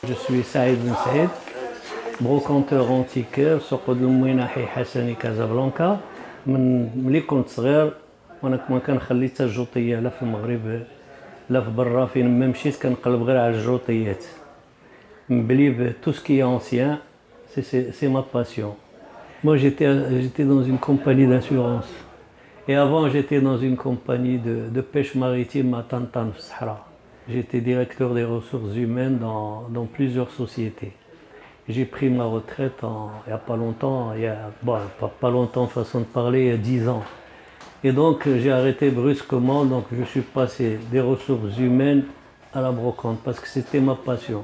Je suis Saïd Ben Saïd, brocanteur antiquaire سوق الموينة حي حسني كازابلانكا. من ملي كنت صغير وانا ما كنخلي حتى الجوطيه لا في المغرب لا في برا، فين ما مشيت كنقلب غير على الجوطيات. مبلي tout ce qui est ancien, c'est ma passion. Moi j'étais dans une compagnie d'assurance. Et avant j'étais dans une compagnie de pêche maritime à Tantan في الصحراء. J'étais directeur des ressources humaines dans plusieurs sociétés. J'ai pris ma retraite il n'y a pas longtemps, pas longtemps façon de parler, il y a 10 ans. Et donc j'ai arrêté brusquement, donc je suis passé des ressources humaines à la brocante parce que c'était ma passion.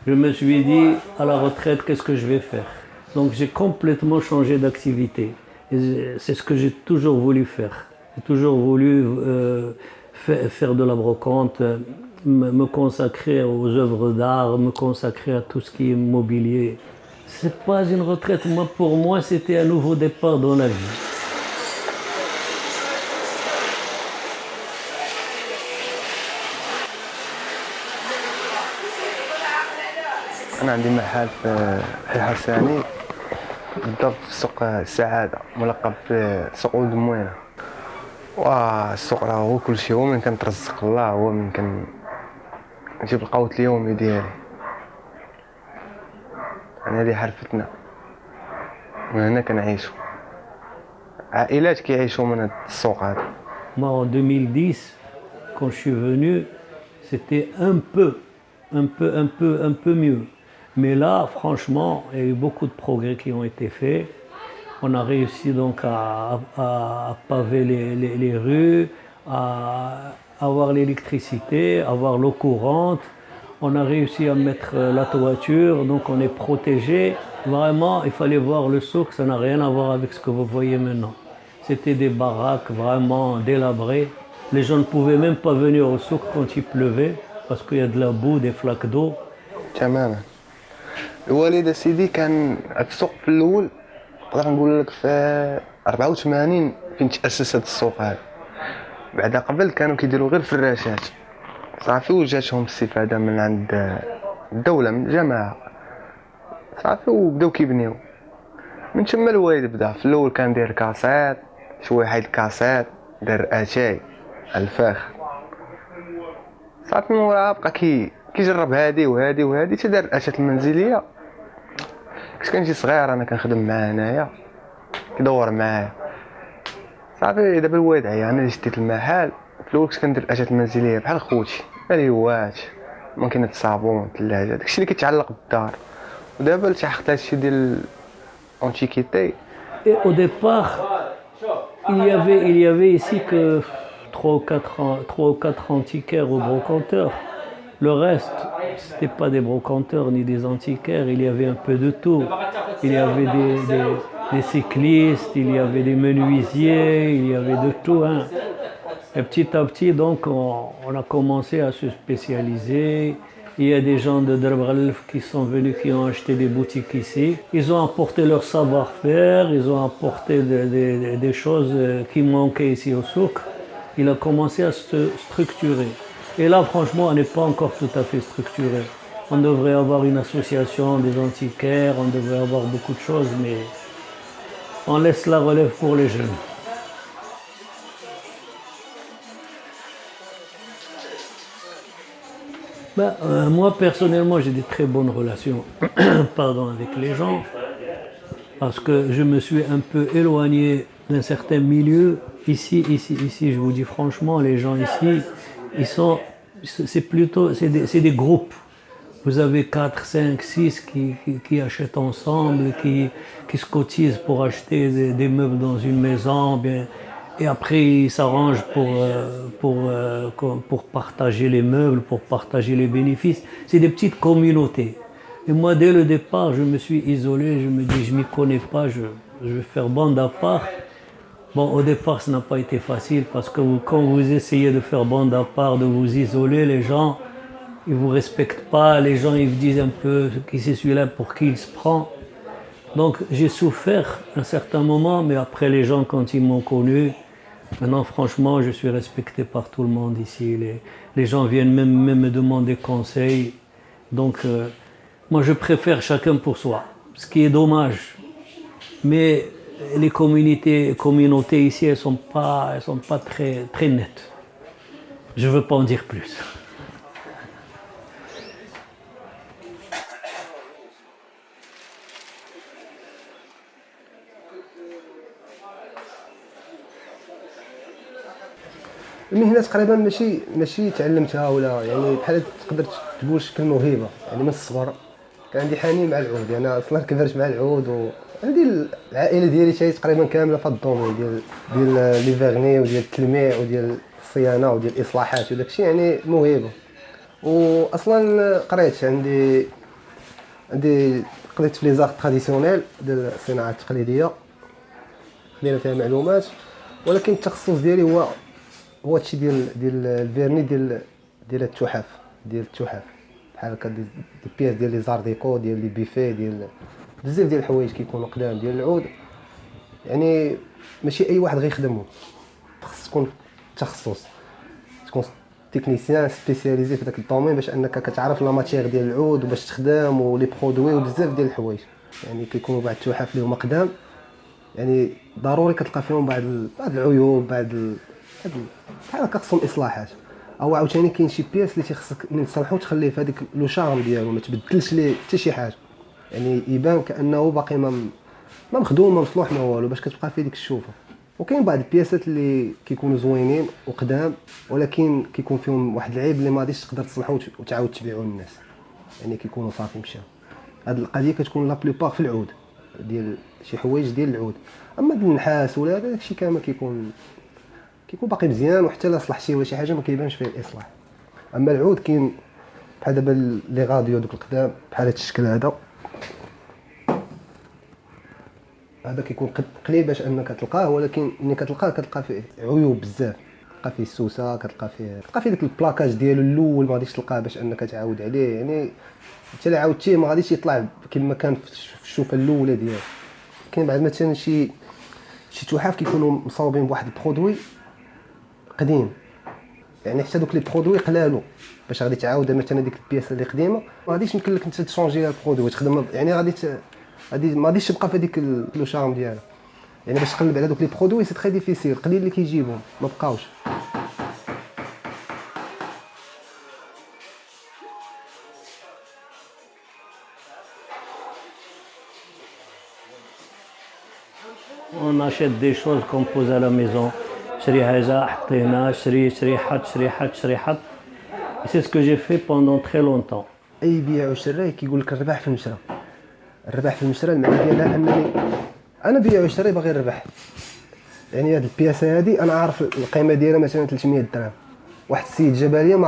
Je me suis dit, à la retraite, qu'est-ce que je vais faire? Donc j'ai complètement changé d'activité. C'est ce que j'ai toujours voulu faire. J'ai toujours voulu faire de la brocante, me consacrer aux œuvres d'art, me consacrer à tout ce qui est mobilier. C'est pas une retraite, pour moi c'était un nouveau départ dans la vie. أنا عندي محل في حي حساني بالضبط في سوق السعادة ملقب بسوق ولد موينة. والسوق راه هو كلشي، هو من كنترزق الله، هو من كنجيب القوت اليومي ديالي. يعني هذه حرفتنا من هنا كنعيشو، عائلات كيعيشوا من هاد السوق هذا. Moi en 2010 quand je suis venu c'était un peu mieux. Mais là, franchement, il y a eu beaucoup de progrès qui ont été faits. On a réussi donc à paver les rues, à avoir l'électricité, avoir l'eau courante. On a réussi à mettre la toiture, donc on est protégé. Vraiment, il fallait voir le souk, ça n'a rien à voir avec ce que vous voyez maintenant. C'était des baraques vraiment délabrées. Les gens ne pouvaient même pas venir au souk quand il pleuvait, parce qu'il y a de la boue, des flaques d'eau. تماما. الوالد سيدي كان هاد السوق في الاول نقدر نقول لك في 84 فين تاسس هاد السوق هذا. بعد قبل كانوا كيديروا غير فراشات صافي، وجاتهم الاستفاده من عند الدوله من الجماعه صافي، وبداو كيبنيو. من تما الوالد بدا في الاول كان داير كاسات، شويه حيد كاسات، دار اتاي الفاخ صافي. من وراها بقى كيجرب هادي وهادي وهادي، تدار الاشات المنزليه. كنت كنجي صغير انا كنخدم معاه هنايا كيدور معايا صافي. دابا الوالد عيا، انا اللي شديت المحل. في الاول كنت كندير الاشات المنزليه بحال خوتي، اليوات، ماكينه الصابون، الثلاجه، داكشي اللي كيتعلق بالدار. ودابا التحقت لهادشي ديال الانتيكيتي. Et au départ, il y avait ici que 3 ou 4 antiquaires ou brocanteurs. Le reste, ce n'était pas des brocanteurs ni des antiquaires, il y avait un peu de tout. Il y avait des cyclistes, il y avait des menuisiers, il y avait de tout. Hein. Et petit à petit, donc, on a commencé à se spécialiser. Il y a des gens de Derbralef qui sont venus, qui ont acheté des boutiques ici. Ils ont apporté leur savoir-faire, ils ont apporté des choses qui manquaient ici au souk. Il a commencé à se structurer. Et là, franchement, on n'est pas encore tout à fait structuré. On devrait avoir une association des antiquaires, on devrait avoir beaucoup de choses, mais on laisse la relève pour les jeunes. Moi, personnellement, j'ai des très bonnes relations avec les gens, parce que je me suis un peu éloigné d'un certain milieu. Ici, je vous dis franchement, les gens ici, c'est des groupes. Vous avez 4, 5, 6 qui achètent ensemble, qui se cotisent pour acheter des meubles dans une maison, bien, et après ils s'arrangent pour partager les meubles, pour partager les bénéfices. C'est des petites communautés. Et moi, dès le départ, je me suis isolé, je me dis, je ne m'y connais pas, je vais faire bande à part. Bon, au départ, ça n'a pas été facile parce que quand vous essayez de faire bande à part, de vous isoler, les gens, ils ne vous respectent pas, les gens, ils vous disent un peu qui c'est celui-là, pour qui il se prend. Donc, j'ai souffert un certain moment, mais après, les gens, quand ils m'ont connu, maintenant, franchement, je suis respecté par tout le monde ici. Les gens viennent même me demander conseil. Donc, Moi, je préfère chacun pour soi, ce qui est dommage. Mais les communautés ici, elles sont pas très, très nettes. Je veux pas en dire plus. المهنه تقريبا ماشي تعلمتها ولا يعني بحال تقدر تقول شكل موهبه يعني من الصغر. كان عندي حنين مع العود يعني انا اصلا كبرت مع العود وعندي العائله ديالي شي تقريبا كامله في الدومين ديال لي فيرني وديال التلميع وديال الصيانه وديال الاصلاحات وداك الشيء يعني موهبه. واصلا قريت عندي قريت في لي زارت تراديسيونيل ديال الصناعه التقليديه خدينا فيها معلومات. ولكن التخصص ديالي هو هادشي ديال الفيرني ديال التحف بحال هكا دي بياس ديال لي زارديكو ديال لي بيفي ديال بزاف ديال الحوايج كيكونوا قدام ديال العود. يعني ماشي اي واحد غيخدمهم، خص تكون تخصص، تكون تكنيسيان سبيسياليزي في داك الدومين باش انك كتعرف لا ماتيير ديال العود وباش تخدم ولي برودوي وبزاف ديال الحوايج. يعني كيكونوا بعض التحف اللي هما قدام يعني ضروري كتلقى فيهم بعض العيوب بحال هكا خصهم اصلاحات. او عاوتاني كاين شي بياس اللي تيخصك من تصلحو تخليه في هذيك لو شارم ديالو ما تبدلش ليه حتى شي حاجه، يعني يبان كانه باقي ما مخدوم ما مصلوح ما والو باش كتبقى فيه ديك الشوفه. وكاين بعض البياسات اللي كيكونوا زوينين وقدام ولكن كيكون فيهم واحد العيب اللي ما غاديش تقدر تصلحو وتعاود تبيعو للناس، يعني كيكونوا صافي مشاو. هاد القضيه كتكون لا بلوبار في العود ديال شي حوايج ديال العود. اما ديال النحاس ولا هذا داكشي كامل كيكون باقي مزيان وحتى لا صلحتيه ولا شي حاجه ما كيبانش فيه الاصلاح. اما العود كاين بحال دابا لي غاديو دوك القدام بحال هذا الشكل هذا كيكون قليل باش انك تلقاه، ولكن ملي كتلقاه فيه عيوب بزاف. كتلقى فيه السوسه، كتلقى فيه داك البلاكاج ديالو الاول ما غاديش تلقاه باش انك تعاود عليه، يعني حتى لا عاودتيه ما غاديش يطلع كما كان في الشوفه الاولى ديالو. كاين بعد مثلا شي تحف كيكونوا مصاوبين بواحد البرودوي قديم، يعني حتى دوك لي برودوي قلالو باش غادي تعاود مثلا ديك البياسه اللي قديمه ما غاديش يمكن لك انت تشونجي البرودوي تخدم، يعني غادي ما غاديش تبقى في هذيك لو شارم ديالها. يعني باش تقلب على دوك لي برودوي سي تري ديفيسيل، قليل اللي كيجيبهم ما بقاوش. On achète des choses qu'on pose à la maison. شري حاجة حطينا شري حط. C'est ce que j'ai fait pendant très longtemps. اي بيع وشراي كيقول لك الربح في المشرى. الربح في المشرى المعنى ديالها انني انا بيع وشراي باغي نربح. يعني هاد البياسه هادي انا عارف القيمه ديالها مثلا 300 درهم، واحد السيد جباليه ما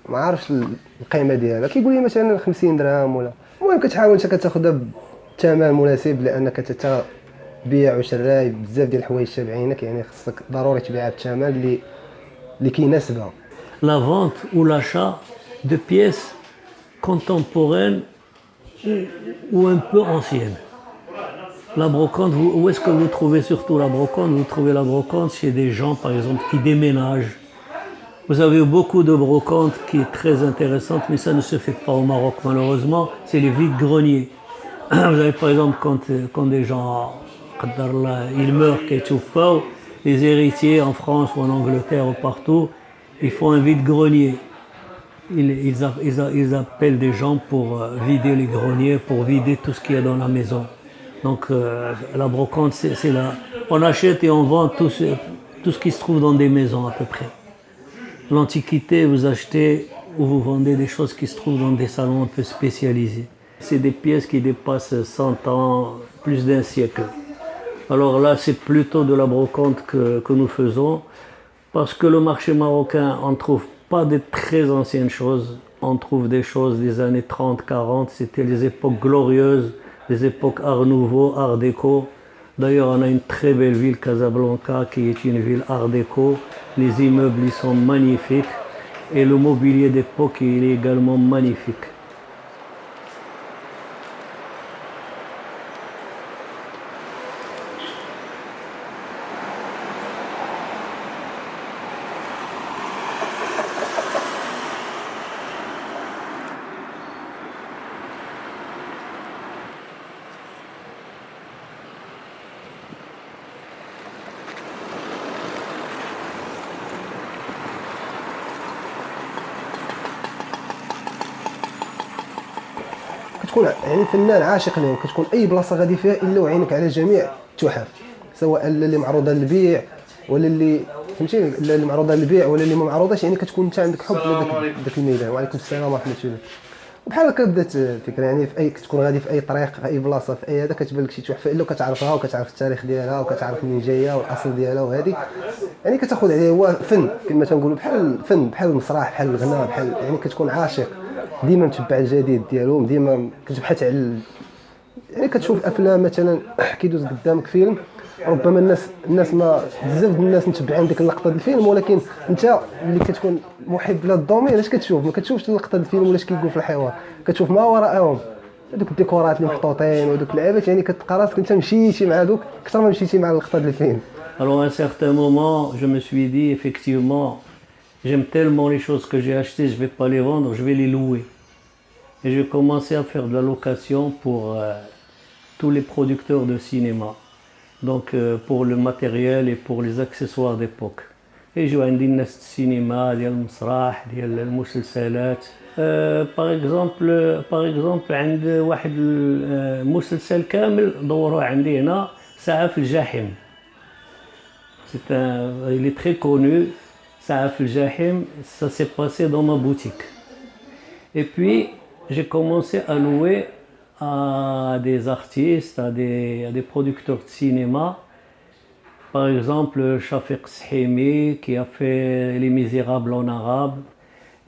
عارفش القيمه ديالها كيقول لي مثلا 50 درهم ولا. المهم كتحاول انت كتاخذها بثمن مناسب لانك بيع وشراي بزاف ديال الحوايج تابعينك، يعني خصك ضروري تبيعها بالثمن اللي كيناسبها. La vente ou l'achat de pièces contemporaines ou un peu anciennes. La brocante, où est-ce que vous trouvez surtout la brocante? Vous trouvez la brocante chez des gens, par exemple, qui déménagent. Vous avez beaucoup de brocantes qui est très intéressante, mais ça ne se fait pas au Maroc, malheureusement. C'est les vides-greniers. Vous avez, par exemple, quand des gens, ils meurent, les héritiers en France ou en Angleterre ou partout, ils font un vide-grenier. Ils appellent des gens pour vider les greniers, pour vider tout ce qu'il y a dans la maison. Donc la brocante, c'est là. On achète et on vend tout ce qui se trouve dans des maisons à peu près. L'Antiquité, vous achetez ou vous vendez des choses qui se trouvent dans des salons un peu spécialisés. C'est des pièces qui dépassent 100 ans, plus d'un siècle. Alors là, c'est plutôt de la brocante que nous faisons, parce que le marché marocain, on ne trouve pas de très anciennes choses. On trouve des choses des années 30, 40, c'était les époques glorieuses, les époques Art Nouveau, Art Déco. D'ailleurs, on a une très belle ville, Casablanca, qui est une ville Art Déco. Les immeubles, ils sont magnifiques. Et le mobilier d'époque, il est également magnifique. كتكون يعني فنان عاشق لهم، كتكون اي بلاصه غادي فيها الا وعينك على جميع التحف، سواء اللي معروضه للبيع ولا اللي فهمتي، اللي معروضه للبيع ولا اللي ما معروضاش، يعني كتكون انت عندك حب لذاك الميدان. وعليكم السلام ورحمه الله. وبحال هكا بدات الفكره، يعني في اي كتكون غادي في اي طريق في اي بلاصه في اي هذا كتبان لك شي تحفه الا كتعرفها وكتعرف التاريخ ديالها وكتعرف منين جايه والاصل ديالها، وهذه يعني كتاخذ عليه هو فن كما تنقولوا، بحال الفن بحال المسرح بحال الغناء بحال، يعني كتكون عاشق ديما متبع الجديد ديالهم، ديما كتبحث على يعني كتشوف افلام مثلا كيدوز قدامك فيلم، ربما الناس ما بزاف ديال الناس متبعين ديك اللقطه ديال الفيلم، ولكن انت اللي كتكون محب لهاد الدومين اش كتشوف؟ ما كتشوفش اللقطه ديال الفيلم ولا اش كيقول في الحوار، كتشوف ما وراءهم هذوك الديكورات اللي محطوطين ودوك اللعابات، يعني كتلقى راسك انت مشيتي مع دوك اكثر ما مشيتي مع اللقطه ديال الفيلم. Alors à un certain moment, je me suis dit effectivement, j'aime tellement les choses que j'ai achetées, je vais pas les vendre, je vais les louer. Et j'ai commencé à faire de la location pour tous les producteurs de cinéma. Donc pour le matériel et pour les accessoires d'époque. يجوا عندي الناس السينما ديال المسرح ديال المسلسلات. باغ اكزومبل عند واحد المسلسل كامل دوروه عندي هنا، ساعة في الجحيم. Il est très connu, ساعة في الجحيم, ça s'est passé dans ma boutique. Et puis j'ai commencé à louer à des artistes, à des producteurs de cinéma. Par exemple, Shafiq Shahimi qui a fait Les Misérables en arabe.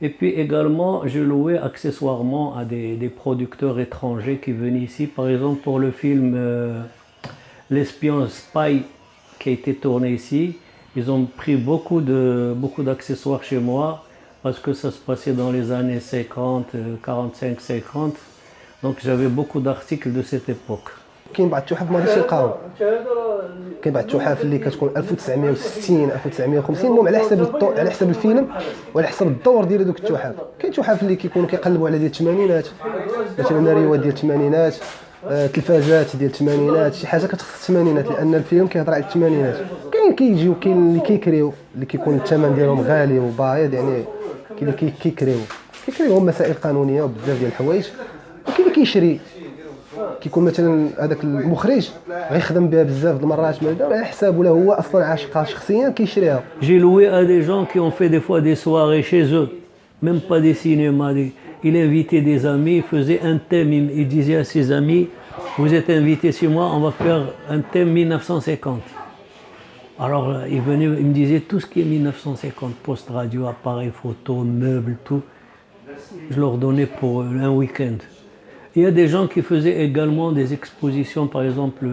Et puis également, je louais accessoirement à des producteurs étrangers qui venaient ici. Par exemple, pour le film L'espion Spy qui a été tourné ici, ils ont pris beaucoup d'accessoires chez moi parce que ça se passait dans les années 50, 45, 50. Donc j'avais beaucoup d'articles de cette époque. كاين بعض التحف ما غاديش تلقاهم، كاين بعض التحف اللي كتكون 1960 1950، المهم على حسب الفيلم وعلى حسب الدور ديال دوك التحف. كاين تحف اللي كيكونوا كيقلبوا على ديال الثمانينات، مثلا ريوات ديال الثمانينات، تلفازات ديال الثمانينات، شي حاجه كتخص الثمانينات لان الفيلم كيهضر على الثمانينات. كاين كيجيو كاين اللي كيكريو اللي كيكون الثمن ديالهم غالي وبايض، يعني كاين اللي كيكريوهم مسائل قانونيه وبزاف ديال الحوايج، وكاين اللي كيشري كيكون مثلا هذاك المخرج غيخدم بها بزاف د المرات على حسابه، ولا هو اصلا عاشقها شخصيا كيشريها. J'ai loué à des gens qui ont fait des fois des soirées chez eux, même pas des cinémas. Il invitait des amis, il faisait un thème, il disait à ses amis, vous êtes invités chez moi, on va faire un thème 1950. Alors il venait, il me disait tout ce qui est 1950, poste radio, appareil photo, meubles, tout. Je leur donnais pour un week-end. Il y a des gens qui faisaient également des expositions, par exemple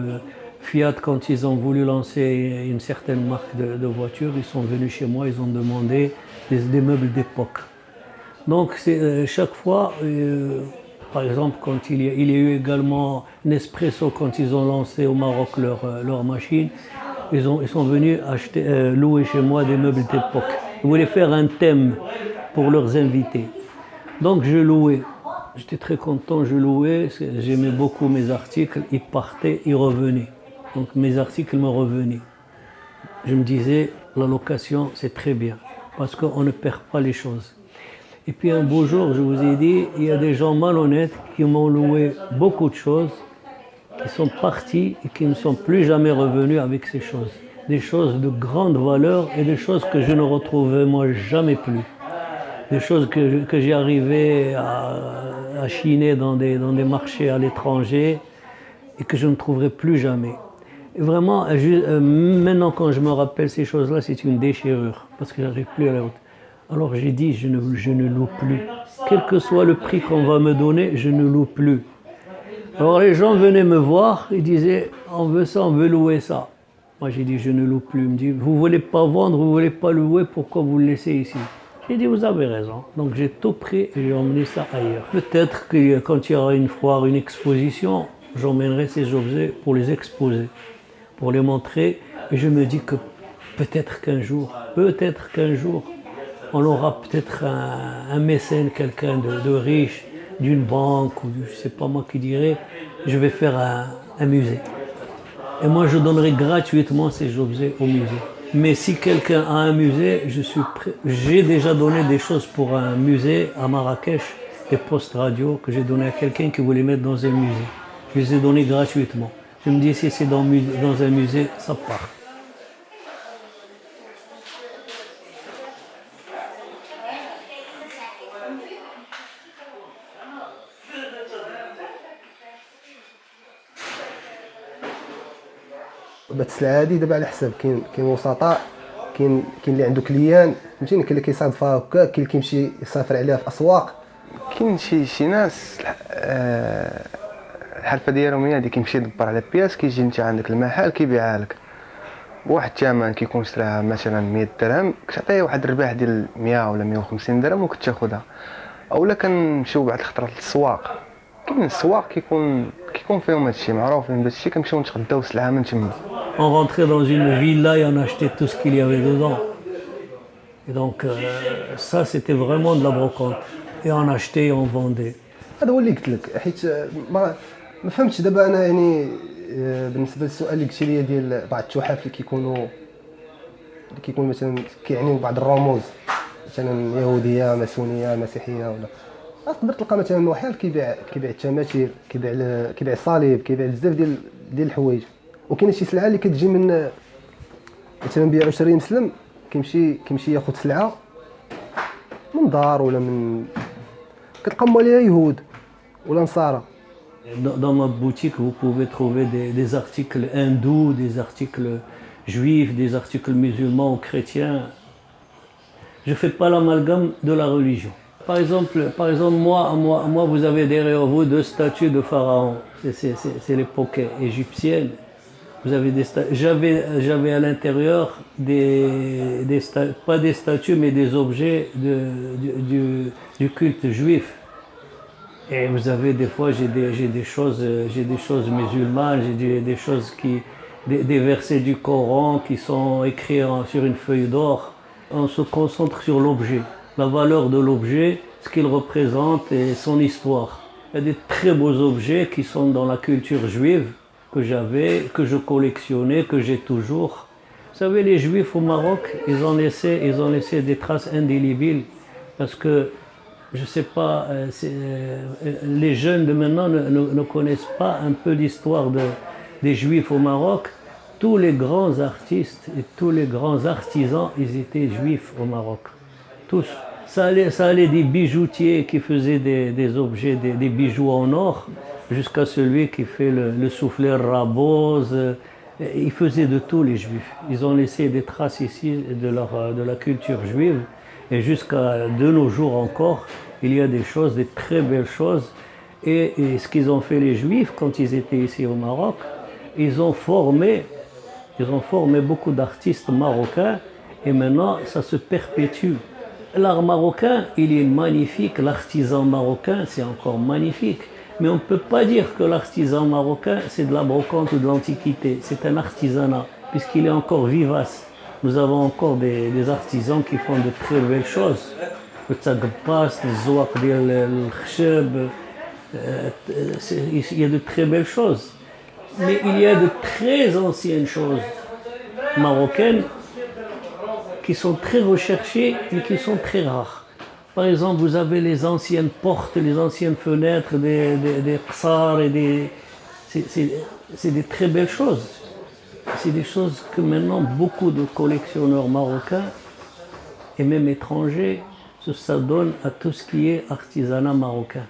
Fiat, quand ils ont voulu lancer une certaine marque de voitures, ils sont venus chez moi, ils ont demandé des meubles d'époque. Donc chaque fois, par exemple quand il y a eu également Nespresso, quand ils ont lancé au Maroc leur machine, ils sont venus louer chez moi des meubles d'époque. Ils voulaient faire un thème pour leurs invités. Donc je louais. J'étais très content, je louais, j'aimais beaucoup mes articles, ils partaient, ils revenaient. Donc mes articles me revenaient. Je me disais, la location c'est très bien, parce qu'on ne perd pas les choses. Et puis un beau jour, je vous ai dit, il y a des gens malhonnêtes qui m'ont loué beaucoup de choses, qui sont partis et qui ne sont plus jamais revenus avec ces choses. Des choses de grande valeur et des choses que je ne retrouvais moi jamais plus. Des choses que j'ai arrivé à chiner dans des marchés à l'étranger et que je ne trouverai plus jamais. Et vraiment, maintenant quand je me rappelle ces choses-là, c'est une déchirure parce que je n'arrive plus à la route. Alors j'ai dit, je ne loue plus. Quel que soit le prix qu'on va me donner, je ne loue plus. Alors les gens venaient me voir, ils disaient, on veut ça, on veut louer ça. Moi j'ai dit, je ne loue plus. Ils me disent, vous ne voulez pas vendre, vous ne voulez pas louer, pourquoi vous le laissez ici? J'ai dit, vous avez raison. Donc j'ai tout pris et j'ai emmené ça ailleurs. Peut-être que quand il y aura une foire, une exposition, j'emmènerai ces objets pour les exposer, pour les montrer. Et je me dis que peut-être qu'un jour, on aura peut-être un mécène, quelqu'un de riche, d'une banque, ou je ne sais pas moi qui dirait, je vais faire un musée. Et moi je donnerai gratuitement ces objets au musée. Mais si quelqu'un a un musée, j'ai déjà donné des choses pour un musée à Marrakech des postes radio que j'ai donné à quelqu'un qui voulait mettre dans un musée. Je les ai donnés gratuitement. Je me dis, si c'est dans un musée, ça part. بات السلعه هادي دابا على حساب كاين وسطاء، كاين اللي عنده كليان فهمتيني، كاين اللي كيصادفها هكا، كاين اللي كيمشي يسافر عليها في اسواق. كاين شي ناس الحرفه ديالهم هي هادي، كيمشي يدبر على بياس، كيجي انت عندك المحل كيبيعها لك بواحد الثمن، كيكون شراها مثلا 100 درهم، كتعطيه واحد الربح ديال 100 ولا 150 درهم وكتاخذها. اولا كنمشيو بعض الخطرات للسواق، كاين السواق كيكون فيهم هادشي معروفين داكشي، كنمشيو نتغداو السلعه من تما. On rentrait dans une villa et on achetait tout ce qu'il y avait dedans. Et donc ça c'était vraiment de la brocante. Et on achetait et on vendait. هذا هو اللي قلت لك، حيت ما فهمتش دابا انا يعني بالنسبه للسؤال اللي قلتي لي ديال بعض التحف اللي كيكون مثلا كيعنيو بعض الرموز مثلا يهوديه ماسونيه مسيحيه، ولا تقدر تلقى مثلا واحد كيبيع التماثيل، كيبيع الصليب، كيبيع بزاف ديال الحوايج. وكاين شي سلعه اللي كتجي من مثلا بيع وشري مسلم، كيمشي ياخذ سلعه من دار ولا من كتلقى عليها يهود ولا نصارى. Dans ma boutique, vous pouvez trouver des articles hindous, des articles juifs, des articles musulmans ou chrétiens. Je ne fais pas l'amalgame de la religion. Par exemple, moi, vous avez derrière vous 2 statues de pharaons. C'est l'époque égyptienne. Vous avez des j'avais à l'intérieur pas des statues, mais des objets du culte juif. Et vous avez des fois, j'ai des choses musulmanes, j'ai des choses des versets du Coran qui sont écrits sur une feuille d'or. On se concentre sur l'objet, la valeur de l'objet, ce qu'il représente et son histoire. Il y a des très beaux objets qui sont dans la culture juive que j'avais, que je collectionnais, que j'ai toujours. Vous savez, les Juifs au Maroc, ils ont laissé des traces indélébiles parce que je ne sais pas, les jeunes de maintenant ne connaissent pas un peu l'histoire des Juifs au Maroc. Tous les grands artistes et tous les grands artisans, ils étaient juifs au Maroc. Tous. Ça allait des bijoutiers qui faisaient des objets, des bijoux en or, jusqu'à celui qui fait le souffleur rabose. Ils faisaient de tout, les Juifs. Ils ont laissé des traces ici de la culture juive. Et jusqu'à de nos jours encore, il y a des choses, des très belles choses. Et ce qu'ils ont fait les Juifs quand ils étaient ici au Maroc, ils ont formé beaucoup d'artistes marocains. Et maintenant, ça se perpétue. L'art marocain, il est magnifique. L'artisan marocain, c'est encore magnifique. Mais on ne peut pas dire que l'artisan marocain, c'est de la brocante ou de l'antiquité. C'est un artisanat, puisqu'il est encore vivace. Nous avons encore des artisans qui font de très belles choses. Le tsagpas, le zouak le khsheb, il y a de très belles choses. Mais il y a de très anciennes choses marocaines qui sont très recherchées mais qui sont très rares. Par exemple, vous avez les anciennes portes, les anciennes fenêtres, des qsar et c'est des très belles choses. C'est des choses que maintenant beaucoup de collectionneurs marocains et même étrangers s'adonnent à tout ce qui est artisanat marocain.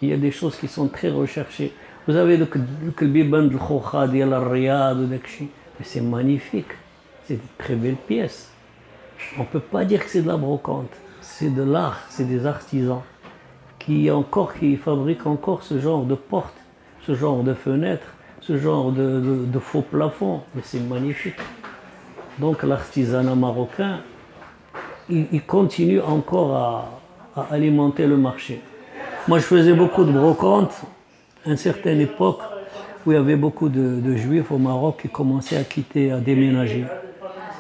Il y a des choses qui sont très recherchées. Vous avez le biban de l'Khoucha, de la Riyad, mais c'est magnifique. C'est de très belles pièces. On ne peut pas dire que c'est de la brocante. C'est de l'art, c'est des artisans qui fabriquent encore ce genre de portes, ce genre de fenêtres, ce genre de faux plafonds. Mais c'est magnifique. Donc l'artisanat marocain, il continue encore à alimenter le marché. Moi, je faisais beaucoup de brocante à une certaine époque où il y avait beaucoup de Juifs au Maroc qui commençaient à déménager.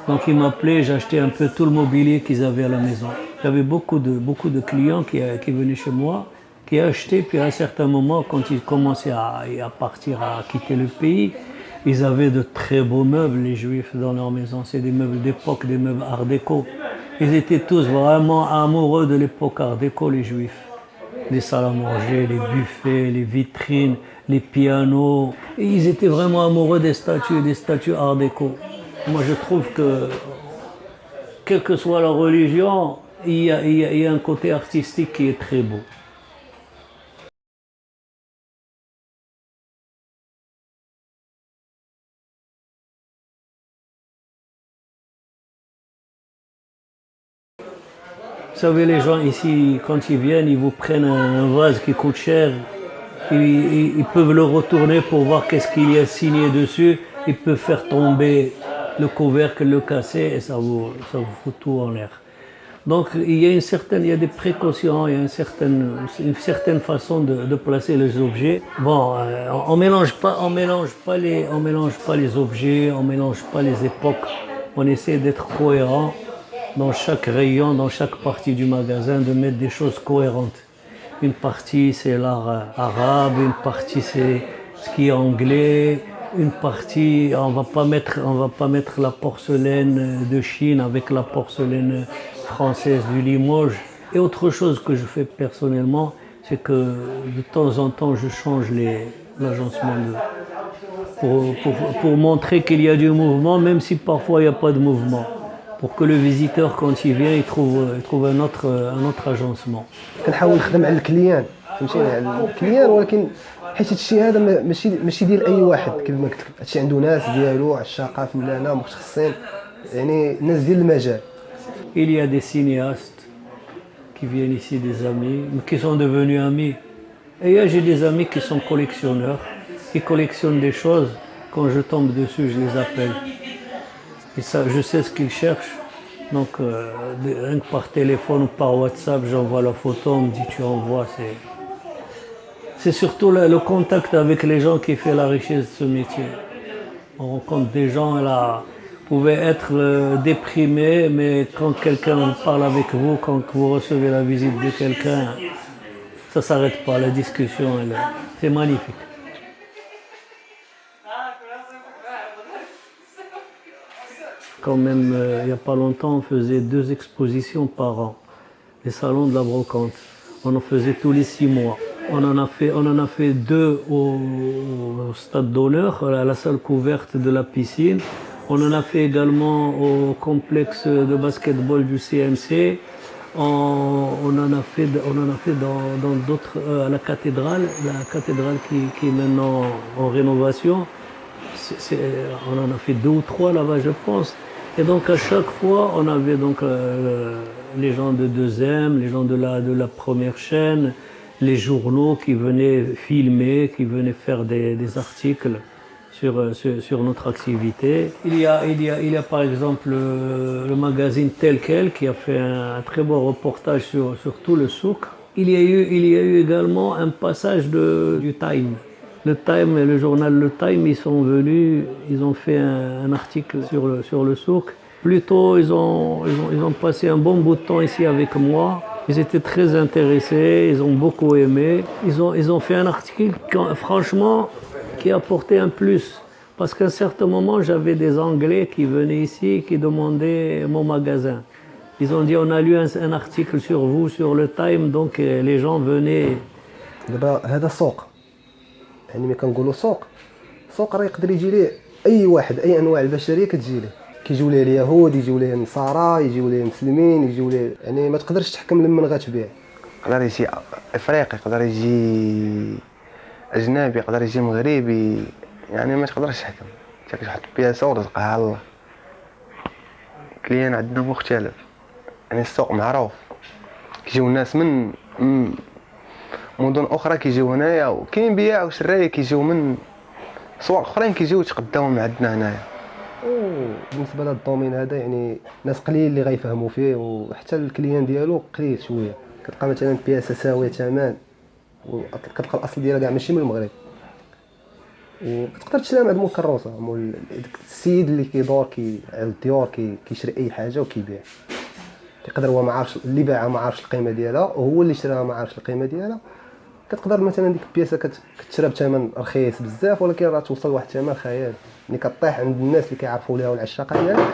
Donc ils m'appelaient, j'achetais un peu tout le mobilier qu'ils avaient à la maison. J'avais beaucoup de clients qui venaient chez moi, qui achetaient, puis à un certain moment, quand ils commençaient à partir, à quitter le pays, ils avaient de très beaux meubles, les Juifs, dans leur maison. C'est des meubles d'époque, des meubles art déco. Ils étaient tous vraiment amoureux de l'époque art déco, les Juifs. les salles à manger, les buffets, les vitrines, les pianos. Et ils étaient vraiment amoureux des statues art déco. Moi, je trouve que, quelle que soit la religion, il y a un côté artistique qui est très beau. Vous savez, les gens ici, quand ils viennent, ils vous prennent un vase qui coûte cher. Ils peuvent le retourner pour voir qu'est-ce qu'il y a signé dessus. Ils peuvent faire tomber le couvercle, le casser et ça vous fout tout en l'air. Donc il y a des précautions, il y a une certaine façon de placer les objets. Bon, on mélange pas les objets, on mélange pas les époques. On essaie d'être cohérent dans chaque rayon, dans chaque partie du magasin, de mettre des choses cohérentes. Une partie c'est l'art arabe, une partie c'est ce qui est anglais, une partie on va pas mettre la porcelaine de Chine avec la porcelaine française du Limoges. Et autre chose que je fais personnellement, c'est que de temps en temps je change l'agencement pour montrer qu'il y a du mouvement, même si parfois il n'y a pas de mouvement. Pour que le visiteur, quand il vient, il trouve un autre agencement. كنحاول نخدم على الكليان فهمتيني على الكليان ولكن حيت هادشي هذا ماشي ديال اي واحد كما قلت لك هادشي عنده ناس ديالو عشاقه فنانه متخصصين يعني الناس ديال المجال. Il y a des cinéastes qui viennent ici, des amis, qui sont devenus amis. Et j'ai des amis qui sont collectionneurs, qui collectionnent des choses. Quand je tombe dessus, je les appelle. Et ça, je sais ce qu'ils cherchent. Donc, rien que par téléphone ou par WhatsApp, j'envoie la photo, on me dit tu envoies. C'est surtout le contact avec les gens qui fait la richesse de ce métier. On rencontre des gens là, vous pouvez être déprimé, mais quand quelqu'un parle avec vous, quand vous recevez la visite de quelqu'un, ça ne s'arrête pas, la discussion, c'est magnifique. Quand même, il n'y a pas longtemps, on faisait 2 expositions par an. Les salons de la brocante. On en faisait tous les 6 mois. On en a fait 2 au stade d'honneur, à la salle couverte de la piscine. On en a fait également au complexe de basketball du CMC. On en a fait dans d'autres, à la cathédrale qui est maintenant en rénovation. On en a fait 2 ou 3 là-bas, je pense. Et donc à chaque fois, on avait donc les gens de 2e, les gens de la première chaîne, les journaux qui venaient filmer, qui venaient faire des articles sur notre activité. Il y a par exemple le magazine Tel Quel qui a fait un très beau reportage sur tout le souk. Il y a eu également un passage du Time. Le journal Le Time, ils sont venus, ils ont fait un article sur le souk. Plutôt, ils ont passé un bon bout de temps ici avec moi. Ils étaient très intéressés, ils ont beaucoup aimé. Ils ont fait un article, franchement, qui a apporté un plus. Parce qu'à un certain moment, j'avais des Anglais qui venaient ici, qui demandaient mon magasin. Ils ont dit, on a lu un article sur vous, sur le Time, donc les gens venaient. هذا سوق يعني ملي كنقولوا سوق راه يقدر يجي ليه اي واحد اي انواع البشريه كتجي ليه كيجيو ليه اليهود يجيو ليه النصارى يجيو ليه المسلمين يجيو ليه يعني ما تقدرش تحكم لمن غتبيع يقدر يجي افريقي يقدر يجي اجنبي يقدر يجي مغربي يعني ما تقدرش تحكم انت كتحط بياسه ورزقها على الله كليان عندنا مختلف يعني السوق معروف كيجيو الناس من مدن اخرى كيجيو هنايا وكاين بياع وشرايه كيجيو من سواق اخرين كيجيو يتقداو عندنا هنايا. بالنسبه لهذا الدومين هذا يعني ناس قليل اللي غيفهموا فيه وحتى الكليان ديالو قليل شويه كتلقى مثلا بياسه ساويه ثمن وكتلقى الاصل ديالها كاع ماشي من المغرب وكتقدر تشريها من عند مول كروسه مول السيد اللي كيدور على الديور كيشري اي حاجه وكيبيع يقدر هو ما عارفش اللي باعها ما عارفش القيمه ديالها وهو اللي شراها ما عارفش القيمه ديالها كتقدر مثلا ديك البياسه كتشرى بثمن رخيص بزاف ولكن راه توصل لواحد الثمن خيال ملي كطيح عند الناس اللي كيعرفوا ليها والعشاقه ديالها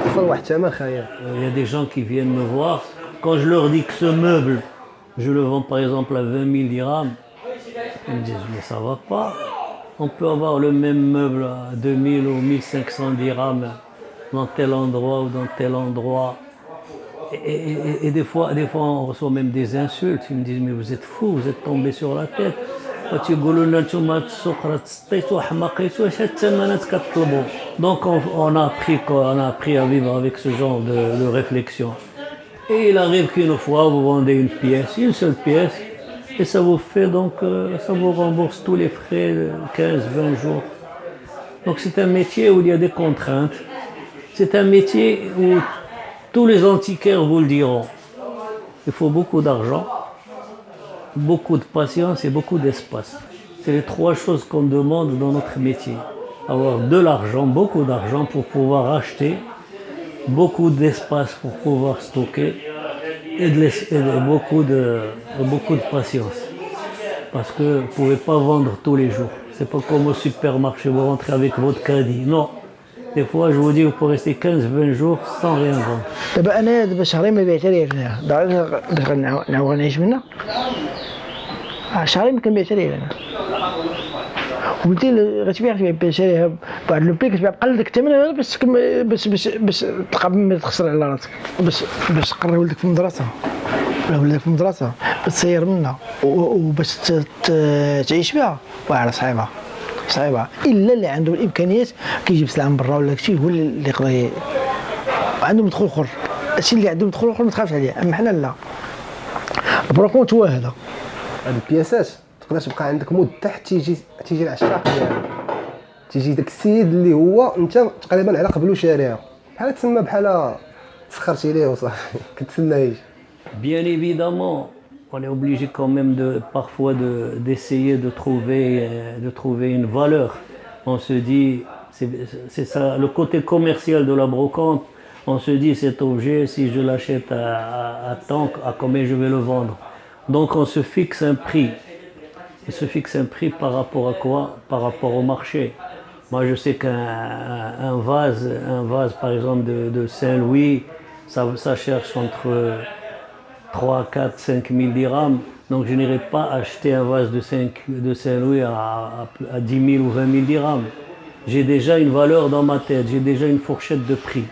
توصل لواحد الثمن خيال. Il y a des gens qui viennent me voir quand je leur dis que ce meuble Je le vends par exemple à 20 000 dirhams. Ils me disent, mais ça va pas. On peut avoir le même meuble à 2000 ou 1500 dirhams dans tel endroit ou dans tel endroit. Et des fois, on reçoit même des insultes. Ils me disent, mais vous êtes fous, vous êtes tombés sur la tête. Donc on a appris à vivre avec ce genre de réflexion. Et il arrive qu'une fois, vous vendez une seule pièce, et ça vous fait donc, ça vous rembourse tous les frais de 15-20 jours. Donc c'est un métier où il y a des contraintes. C'est un métier où tous les antiquaires vous le diront. Il faut beaucoup d'argent, beaucoup de patience et beaucoup d'espace. C'est les trois choses qu'on demande dans notre métier. Avoir de l'argent, beaucoup d'argent pour pouvoir acheter, beaucoup d'espace pour pouvoir stocker et beaucoup de patience. Parce que vous ne pouvez pas vendre tous les jours. C'est pas comme au supermarché, vous rentrez avec votre caddie. Non. Des fois, je vous dis, vous pouvez rester 15-20 jours sans rien vendre. دابا انا دابا شهرين ما بعت ليها هنا دابا غنعيش منها شهرين ما كنبيعش ليها هنا وقلتي غتبيع ليها بواحد لو بري كتبيع بقل داك الثمن هذا باش تلقى ما تخسر على راسك باش تقري ولدك في المدرسه ولا ولدك في المدرسه باش تسير منها وباش تعيش بها واعره صعيبه الا اللي عنده الامكانيات كيجيب سلعه من برا ولا شي هو اللي يقدر عنده مدخول اخر. الشيء اللي عنده مدخول اخر ما تخافش عليه، اما حنا لا. البروكونت هو هذا. هاد البياسات تقدر تبقى عندك مده حتى تيجي العشاق ديالها، تيجي داك السيد اللي هو انت تقريبا على قبلو شاريها، بحال تسمى بحال سخرتي ليه وصافي كتسنايش. Bien évidemment, on est obligé quand même parfois d'essayer de trouver une valeur. On se dit, c'est ça, le côté commercial de la brocante. On se dit, cet objet, si je l'achète à tant, à combien je vais le vendre. Donc on se fixe un prix. On se fixe un prix par rapport à quoi? Par rapport au marché. Moi, je sais qu'un vase, par exemple, de Saint-Louis, ça cherche entre 3, 4, 5 000 dirhams. Donc je n'irai pas acheter un vase de Saint-Louis à 10 000 ou 20 000 dirhams. J'ai déjà une valeur dans ma tête, j'ai déjà une fourchette de prix.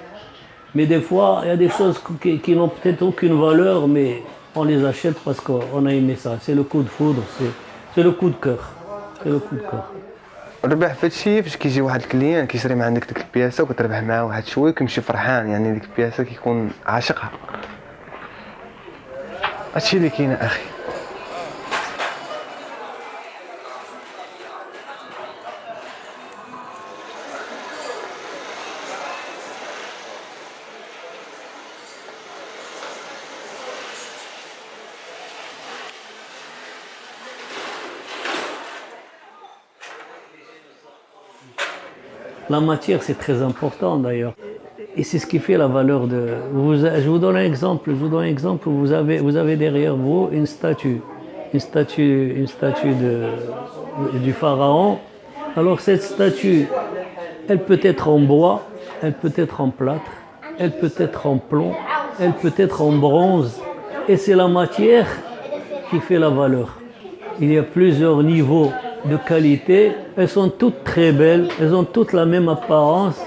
Mais des fois, il y a des choses qui n'ont peut-être aucune valeur, mais on les achète parce qu'on a aimé ça. C'est le coup de foudre, c'est le coup de cœur. C'est le coup de cœur. الربح في هادشي فاش كيجي واحد الكليان كيشري من عندك ديك البياسه وكتربح معاه واحد شويه كيمشي فرحان، يعني ديك البياسه كيكون عاشقها. هادشي اللي كاين اخي. La matière, c'est très important d'ailleurs. Et c'est ce qui fait la valeur de... Je vous donne un exemple. Vous avez derrière vous une statue du pharaon. Alors cette statue, elle peut être en bois, elle peut être en plâtre, elle peut être en plomb, elle peut être en bronze. Et c'est la matière qui fait la valeur. Il y a plusieurs niveaux de qualité, elles sont toutes très belles, elles ont toutes la même apparence,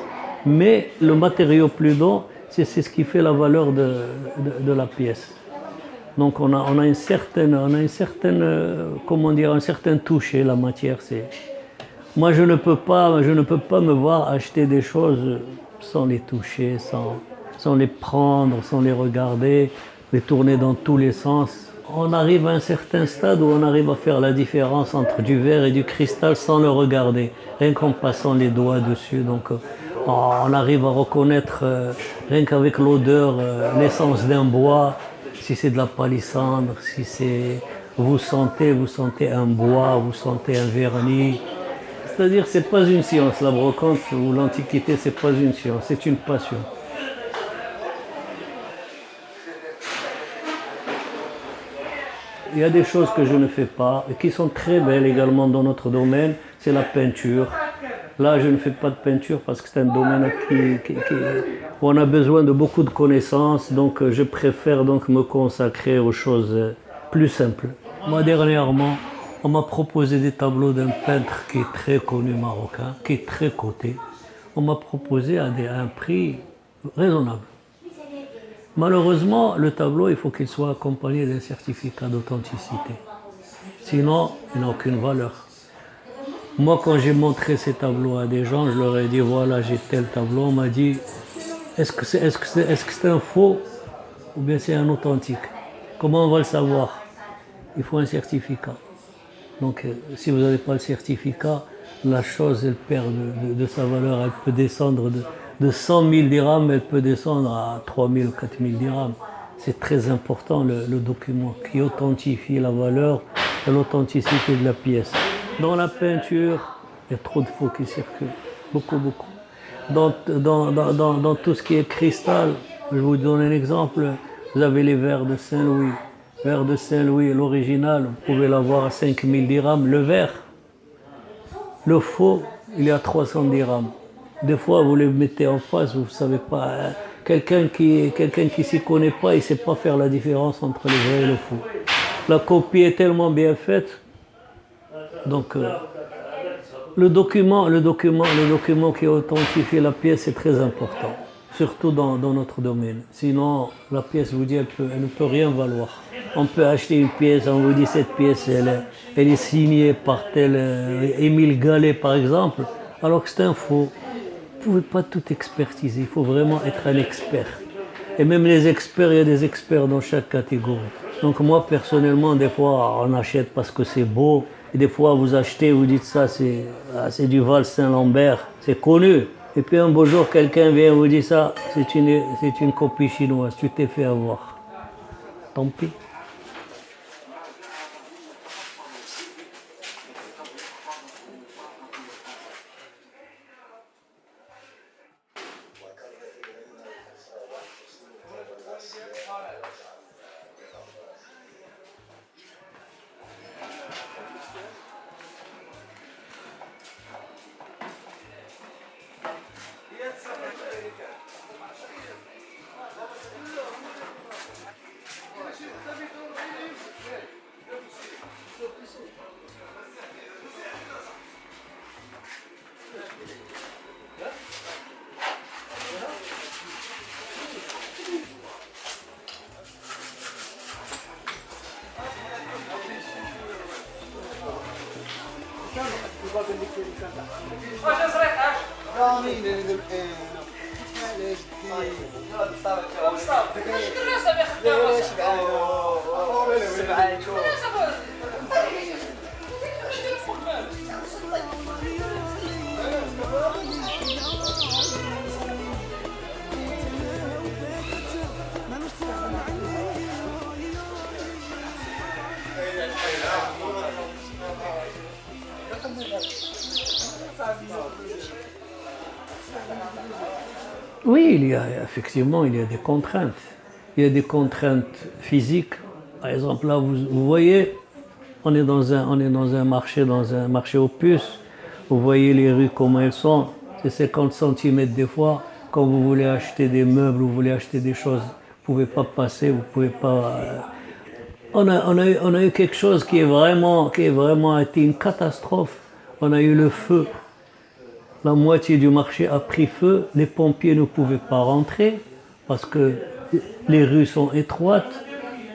mais le matériau plus doux, c'est ce qui fait la valeur de la pièce. Donc on a une certaine, comment dire, un certain toucher, la matière. Moi je ne peux pas me voir acheter des choses sans les toucher, sans les prendre, sans les regarder, les tourner dans tous les sens. On arrive à un certain stade où on arrive à faire la différence entre du verre et du cristal sans le regarder, rien qu'en passant les doigts dessus. Donc on arrive à reconnaître, rien qu'avec l'odeur, l'essence d'un bois, si c'est de la palissandre, si c'est... Vous sentez un bois, vous sentez un vernis. C'est-à-dire c'est pas une science, la brocante ou l'antiquité, c'est pas une science, c'est une passion. Il y a des choses que je ne fais pas et qui sont très belles également dans notre domaine, c'est la peinture. Là, je ne fais pas de peinture parce que c'est un domaine où on a besoin de beaucoup de connaissances, donc je préfère donc me consacrer aux choses plus simple. Moi, dernièrement, on m'a proposé des tableaux d'un peintre qui est très connu marocain, qui est très coté. On m'a proposé à un prix raisonnable. Malheureusement, le tableau, il faut qu'il soit accompagné d'un certificat d'authenticité. Sinon, il n'a aucune valeur. Moi, quand j'ai montré ces tableaux à des gens, je leur ai dit, voilà, j'ai tel tableau. On m'a dit, est-ce que c'est un faux ou bien c'est un authentique? Comment on va le savoir? Il faut un certificat. Donc, si vous n'avez pas le certificat, la chose, elle perd de sa valeur. Elle peut descendre de 100 000 dirhams, elle peut descendre à 3 000 ou 4 000 dirhams. C'est très important, le document qui authentifie la valeur et l'authenticité de la pièce. Dans la peinture, il y a trop de faux qui circulent. Beaucoup, beaucoup. Dans tout ce qui est cristal, je vous donne un exemple. Vous avez les verres de Saint-Louis. Verre de Saint-Louis, l'original, vous pouvez l'avoir à 5 000 dirhams. Le verre, le faux, il est à 300 dirhams. Des fois, vous les mettez en face, vous ne savez pas. Hein. Quelqu'un qui s'y connaît pas, il ne sait pas faire la différence entre le vrai et le faux. La copie est tellement bien faite. Donc, le document qui authentifie la pièce est très important, surtout dans notre domaine. Sinon, la pièce, vous dit, elle ne peut rien valoir. On peut acheter une pièce, on vous dit cette pièce, elle est signée par tel Émile Gallet, par exemple, alors que c'est un faux. Vous ne pouvez pas tout expertiser, il faut vraiment être un expert. Et même les experts, il y a des experts dans chaque catégorie. Donc moi, personnellement, des fois, on achète parce que c'est beau. Et des fois, vous achetez, vous dites ça, c'est du Val Saint-Lambert, c'est connu. Et puis un beau jour, quelqu'un vient et vous dit ça, c'est une copie chinoise, tu t'es fait avoir. Tant pis. Oui, effectivement, il y a des contraintes. Il y a des contraintes physiques. Par exemple, là, vous voyez, on est dans un marché aux puces. Vous voyez les rues, comment elles sont. C'est 50 cm des fois. Quand vous voulez acheter des meubles, vous voulez acheter des choses, vous ne pouvez pas passer, vous pouvez pas... On a eu quelque chose qui est vraiment été une catastrophe. On a eu le feu. La moitié du marché a pris feu. Les pompiers ne pouvaient pas rentrer parce que les rues sont étroites,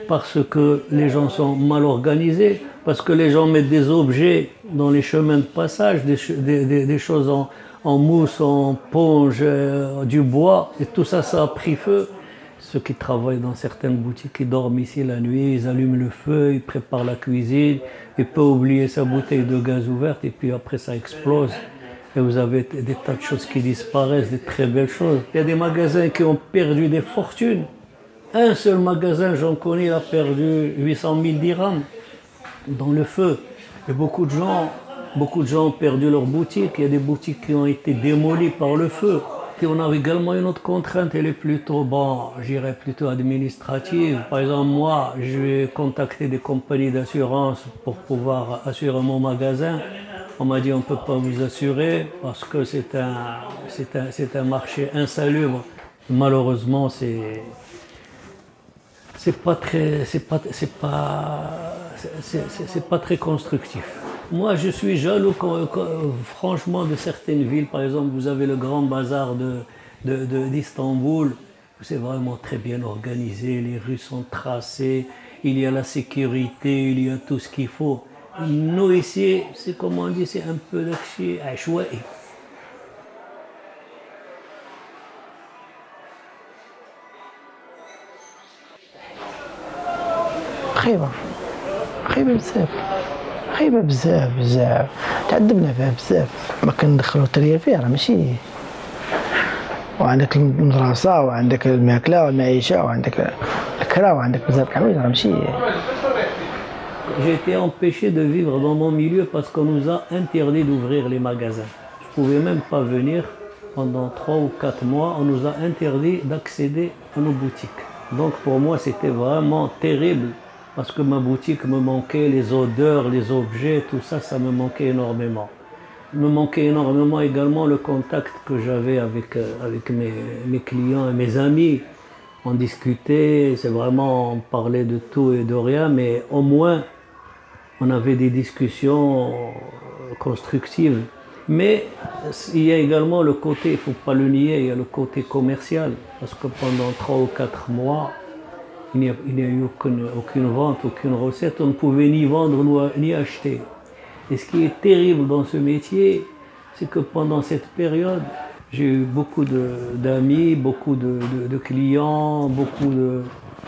parce que les gens sont mal organisés, parce que les gens mettent des objets dans les chemins de passage, des choses en mousse, en ponge, du bois, et tout ça, ça a pris feu. Ceux qui travaillent dans certaines boutiques, ils dorment ici la nuit, ils allument le feu, ils préparent la cuisine, ils peuvent oublier sa bouteille de gaz ouverte et puis après ça explose. Et vous avez des tas de choses qui disparaissent, des très belles choses. Il y a des magasins qui ont perdu des fortunes. Un seul magasin, j'en connais, il a perdu 800 000 dirhams dans le feu. Et beaucoup de gens ont perdu leurs boutiques. Il y a des boutiques qui ont été démolies par le feu. Et on a également une autre contrainte, elle est plutôt, j'irais plutôt administrative. Par exemple, moi, je vais contacter des compagnies d'assurance pour pouvoir assurer mon magasin. On m'a dit on ne peut pas vous assurer parce que c'est un marché insalubre. Malheureusement, c'est c'est pas très constructif. Moi, je suis jaloux, franchement, de certaines villes. Par exemple, vous avez le grand bazar d'Istanbul. C'est vraiment très bien organisé. Les rues sont tracées. Il y a la sécurité. Il y a tout ce qu'il faut. Nous, ici, c'est comme on dit, c'est un peu عشوائي. خيبة خيبة بزاف، خيبة بزاف بزاف، تعذبنا فيها بزاف، ما كندخلو التريال فيها راه ماشي. وعندك المدرسة وعندك الماكلة والمعيشة وعندك الكرا وعندك بزاف د الحوايج راه ماشي. J'ai été empêché de vivre dans mon milieu parce qu'on nous a interdit d'ouvrir les magasins. Je ne pouvais même pas venir pendant 3 ou 4 mois. On nous a interdit d'accéder à nos boutiques. Donc pour moi, c'était vraiment terrible parce que ma boutique me manquait, les odeurs, les objets, tout ça, ça me manquait énormément. Il me manquait énormément également le contact que j'avais avec mes clients et mes amis. On discutait, c'est vraiment, on parlait de tout et de rien, mais au moins, on avait des discussions constructives. Mais il y a également le côté, il ne faut pas le nier, il y a le côté commercial. Parce que pendant 3 ou 4 mois, il n'y a eu aucune vente, aucune recette. On ne pouvait ni vendre ni acheter. Et ce qui est terrible dans ce métier, c'est que pendant cette période, j'ai eu beaucoup d'amis, beaucoup de clients,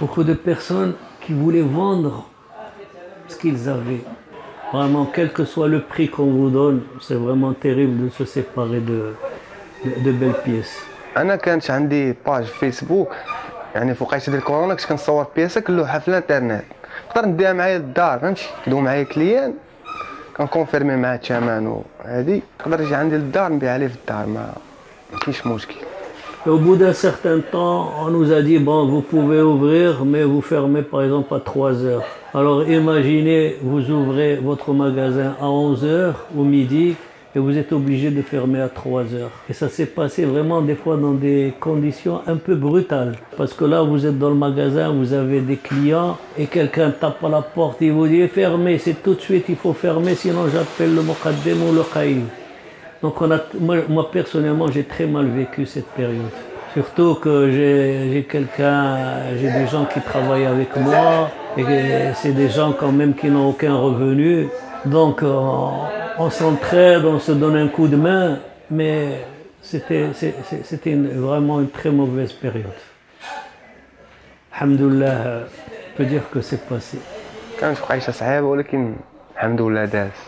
beaucoup de personnes qui voulaient vendre ce qu'ils avaient. Vraiment, quel que soit le prix qu'on vous donne, c'est vraiment terrible de se séparer de belles pièces. انا كانت عندي باج فيسبوك، يعني في وقيته ديال الكورونا كنت كنصور بياسه كلوحه في الانترنت، نقدر نديها معايا للدار، فهمتي، يدوم معايا كليان كنكونفيرمي معاه الثمن وهادي، يقدر يجي عندي للدار نبيع ليه في الدار، ما كاينش مشكل. Et au bout d'un certain temps, on nous a dit, bon, vous pouvez ouvrir, mais vous fermez par exemple à 3 heures. Alors imaginez, vous ouvrez votre magasin à 11 heures au midi et vous êtes obligé de fermer à 3 heures. Et ça s'est passé vraiment des fois dans des conditions un peu brutales. Parce que là, vous êtes dans le magasin, vous avez des clients et quelqu'un tape à la porte, il vous dit, fermez, c'est tout de suite, il faut fermer, sinon j'appelle le muqaddem ou le qaïm. Donc moi personnellement, j'ai très mal vécu cette période. Surtout que j'ai des gens qui travaillent avec moi et c'est des gens quand même qui n'ont aucun revenu. Donc on s'entraide, on se donne un coup de main, mais c'était vraiment une très mauvaise période. Alhamdoulilah, on peut dire que c'est passé. كانت وقيته صعيبه ولكن الحمد لله دازت.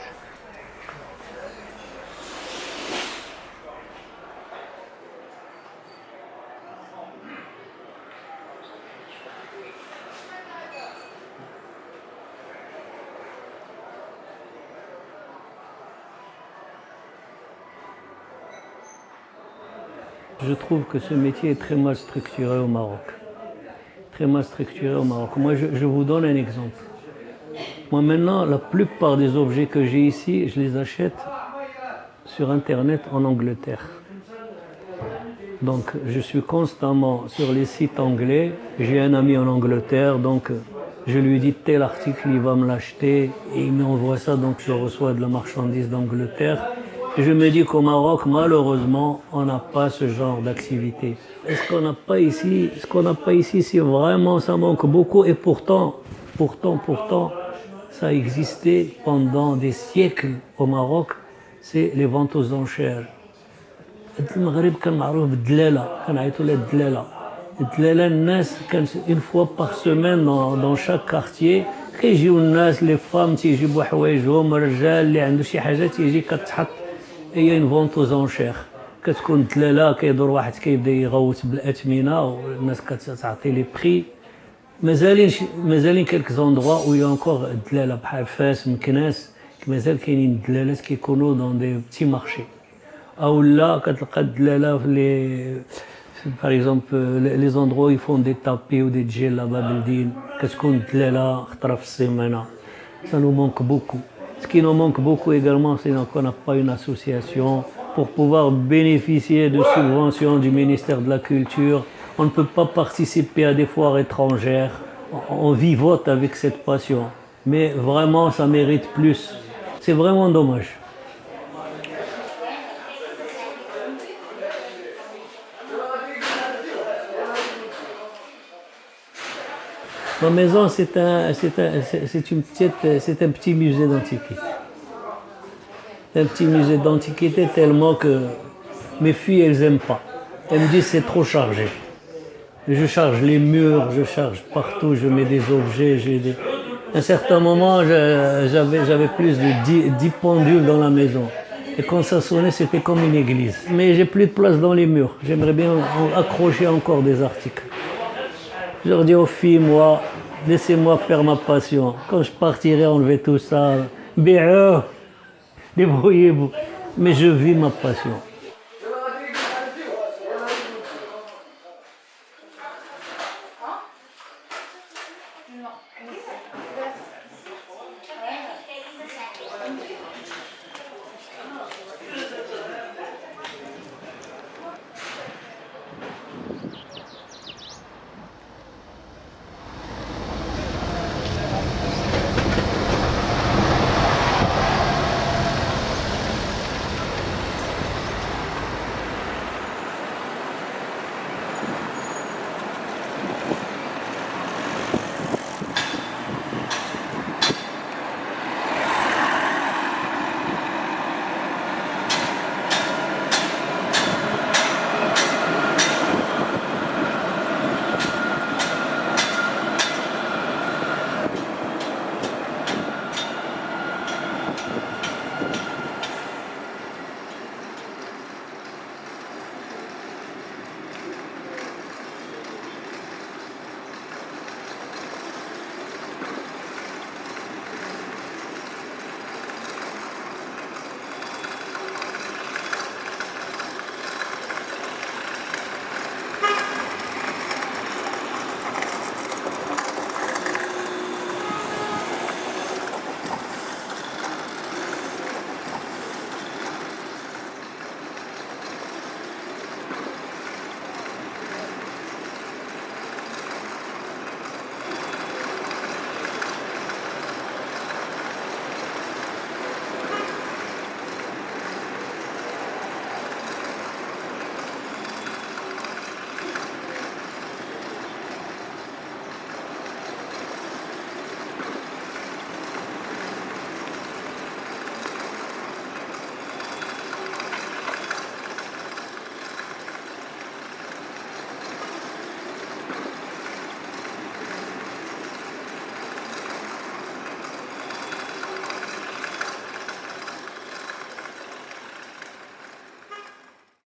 Je trouve que ce métier est très mal structuré au Maroc. Très mal structuré au Maroc. Moi, je vous donne un exemple. Moi, maintenant, la plupart des objets que j'ai ici, je les achète sur Internet en Angleterre. Donc, je suis constamment sur les sites anglais. J'ai un ami en Angleterre, donc je lui dis tel article, il va me l'acheter et il m'envoie ça, donc je reçois de la marchandise d'Angleterre. Et je me dis qu'au Maroc, malheureusement, on n'a pas ce genre d'activité. Ce qu'on n'a pas ici, c'est vraiment, ça manque beaucoup. Et pourtant, ça existait pendant des siècles au Maroc, c'est les ventes aux enchères. المغرب كان معروف بالدلالة، كنعيطوا لها الدلالة. الدلالة الناس كانت une fois par semaine dans chaque quartier كيجيو الناس لي فام تيجيبوا حوايجهم، الرجال اللي عنده شي حاجة تيجي كتحط هي une vente aux enchères. كتكون الدلالة كيدور واحد كيبدا يغوت بالأثمنة والناس كتعطي لي بري. مازالين quelques endroits où il y a encore الدلالة بحال فاس مكناس، مازال كاينين الدلالات كيكونوا dans des petits marchés. أو لا كتلقى الدلالة في par exemple les endroits où ils font des tapis ou des djellaba بلدين كتكون الدلالة خطرة في السيمانة. Ça nous manque beaucoup. Ce qui nous manque beaucoup également, c'est qu'on n'a pas une association pour pouvoir bénéficier de subventions du ministère de la Culture. On ne peut pas participer à des foires étrangères. on vivote avec cette passion. Mais vraiment, ça mérite plus. C'est vraiment dommage. Ma maison, c'est un petit musée d'antiquité. Un petit musée d'antiquité tellement que mes filles, elles n'aiment pas. Elles me disent c'est trop chargé. Je charge les murs, je charge partout, je mets des objets. À un certain moment, j'avais plus de 10 pendules dans la maison. Et quand ça sonnait, c'était comme une église. Mais j'ai plus de place dans les murs. J'aimerais bien accrocher encore des articles. Je leur dis aux filles, moi, laissez-moi faire ma passion. Quand je partirai, enlever tout ça. Débrouillez-vous. Mais je vis ma passion.